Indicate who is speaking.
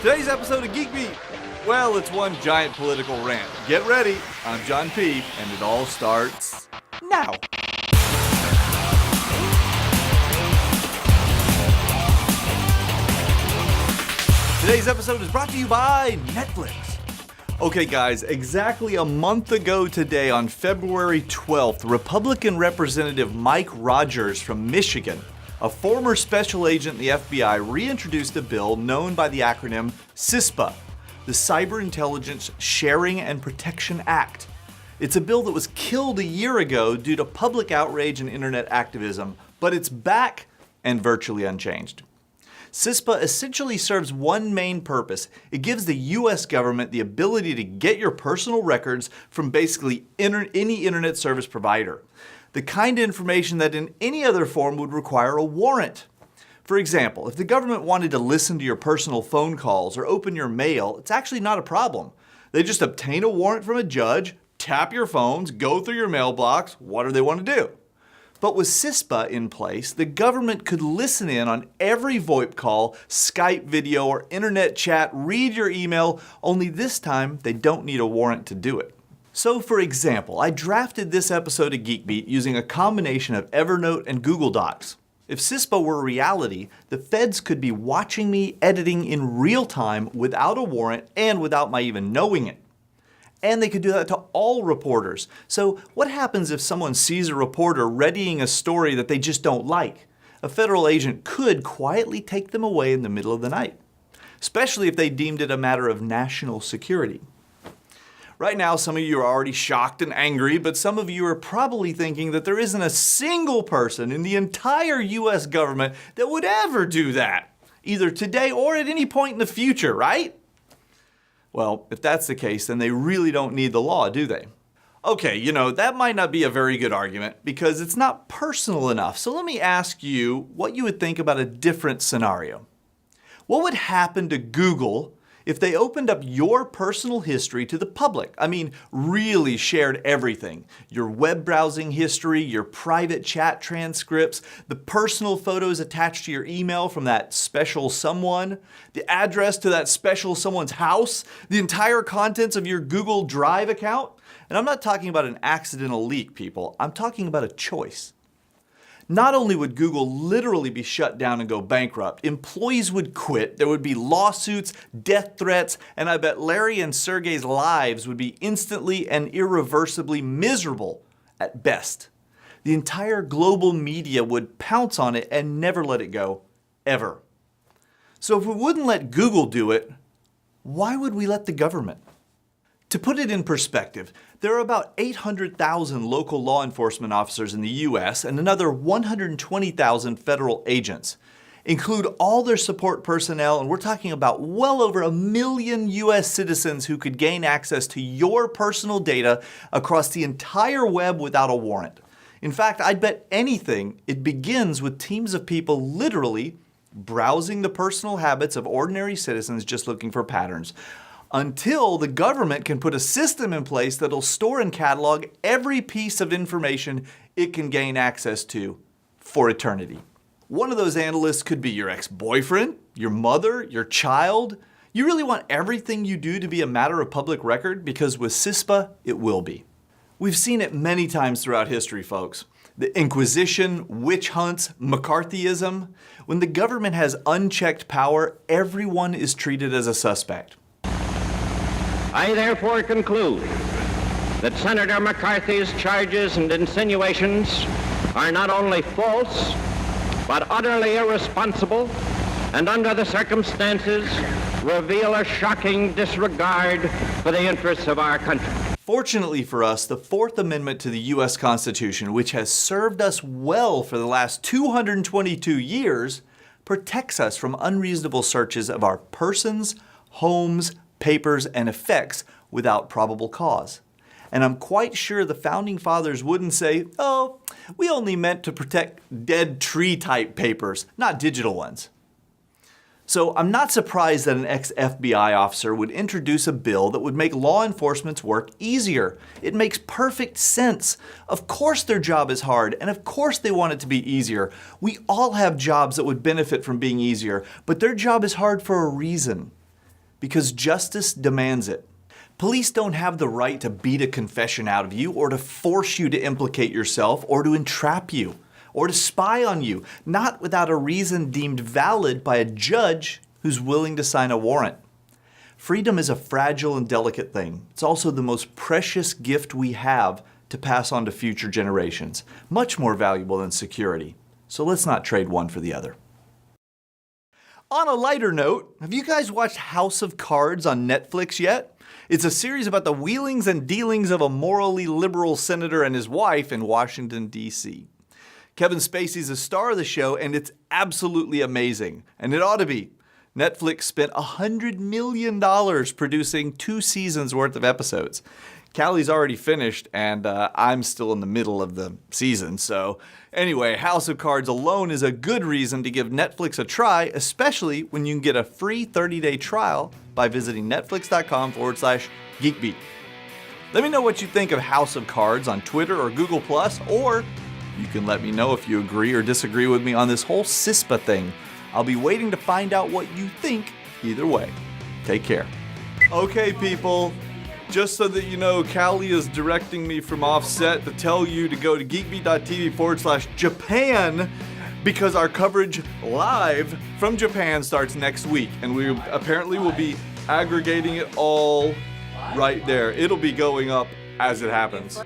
Speaker 1: Today's episode of Geek Beat, well, it's one giant political rant. Get ready, I'm John P., and it all starts now. Today's episode is brought to you by Netflix. Okay guys, exactly a month ago today on February 12th, Republican Representative Mike Rogers from Michigan, a former special agent in the FBI, reintroduced a bill known by the acronym CISPA, the Cyber Intelligence Sharing and Protection Act. It's a bill that was killed a year ago due to public outrage and internet activism, but it's back and virtually unchanged. CISPA essentially serves one main purpose. It gives the US government the ability to get your personal records from basically any internet service provider. The kind of information that in any other form would require a warrant. For example, if the government wanted to listen to your personal phone calls or open your mail, it's actually not a problem. They just obtain a warrant from a judge, tap your phones, go through your mailbox, what do they want to do? But with CISPA in place, the government could listen in on every VoIP call, Skype video, or internet chat, read your email, only this time they don't need a warrant to do it. So for example, I drafted this episode of GeekBeat using a combination of Evernote and Google Docs. If CISPA were a reality, the feds could be watching me editing in real time without a warrant and without my even knowing it. And they could do that to all reporters. So what happens if someone sees a reporter readying a story that they just don't like? A federal agent could quietly take them away in the middle of the night, especially if they deemed it a matter of national security. Right now, some of you are already shocked and angry, but some of you are probably thinking that there isn't a single person in the entire US government that would ever do that, either today or at any point in the future, right? Well, if that's the case, then they really don't need the law, do they? Okay, that might not be a very good argument because it's not personal enough. So let me ask you what you would think about a different scenario. What would happen to Google if they opened up your personal history to the public? I mean, really shared everything. Your web browsing history, your private chat transcripts, the personal photos attached to your email from that special someone, the address to that special someone's house, the entire contents of your Google Drive account. And I'm not talking about an accidental leak, people. I'm talking about a choice. Not only would Google literally be shut down and go bankrupt, employees would quit, there would be lawsuits, death threats, and I bet Larry and Sergey's lives would be instantly and irreversibly miserable at best. The entire global media would pounce on it and never let it go, ever. So if we wouldn't let Google do it, why would we let the government? To put it in perspective, there are about 800,000 local law enforcement officers in the US and another 120,000 federal agents. Include all their support personnel, and we're talking about well over 1 million US citizens who could gain access to your personal data across the entire web without a warrant. In fact, I'd bet anything it begins with teams of people literally browsing the personal habits of ordinary citizens just looking for patterns, until the government can put a system in place that'll store and catalog every piece of information it can gain access to for eternity. One of those analysts could be your ex-boyfriend, your mother, your child. You really want everything you do to be a matter of public record? Because with CISPA, it will be. We've seen it many times throughout history, folks. The Inquisition, witch hunts, McCarthyism. When the government has unchecked power, everyone is treated as a suspect.
Speaker 2: I therefore conclude that Senator McCarthy's charges and insinuations are not only false, but utterly irresponsible, and under the circumstances reveal a shocking disregard for the interests of our country.
Speaker 1: Fortunately for us, the Fourth Amendment to the US Constitution, which has served us well for the last 222 years, protects us from unreasonable searches of our persons, homes, papers, and effects without probable cause. And I'm quite sure the Founding Fathers wouldn't say, oh, we only meant to protect dead tree type papers, not digital ones. So I'm not surprised that an ex-FBI officer would introduce a bill that would make law enforcement's work easier. It makes perfect sense. Of course their job is hard, and of course they want it to be easier. We all have jobs that would benefit from being easier, but their job is hard for a reason. Because justice demands it. Police don't have the right to beat a confession out of you, or to force you to implicate yourself, or to entrap you, or to spy on you, not without a reason deemed valid by a judge who's willing to sign a warrant. Freedom is a fragile and delicate thing. It's also the most precious gift we have to pass on to future generations, much more valuable than security. So let's not trade one for the other. On a lighter note, have you guys watched House of Cards on Netflix yet? It's a series about the wheelings and dealings of a morally liberal senator and his wife in Washington, D.C. Kevin Spacey's the star of the show, and it's absolutely amazing. And it ought to be. Netflix spent $100 million producing 2 seasons worth of episodes. Callie's already finished, and I'm still in the middle of the season. So anyway, House of Cards alone is a good reason to give Netflix a try, especially when you can get a free 30-day trial by visiting netflix.com/GeekBeat. Let me know what you think of House of Cards on Twitter or Google+, or you can let me know if you agree or disagree with me on this whole CISPA thing. I'll be waiting to find out what you think either way. Take care. Okay, people. Just so that you know, Callie is directing me from offset to tell you to go to geekbeat.tv/Japan because our coverage live from Japan starts next week. And we apparently will be aggregating it all right there. It'll be going up as it happens.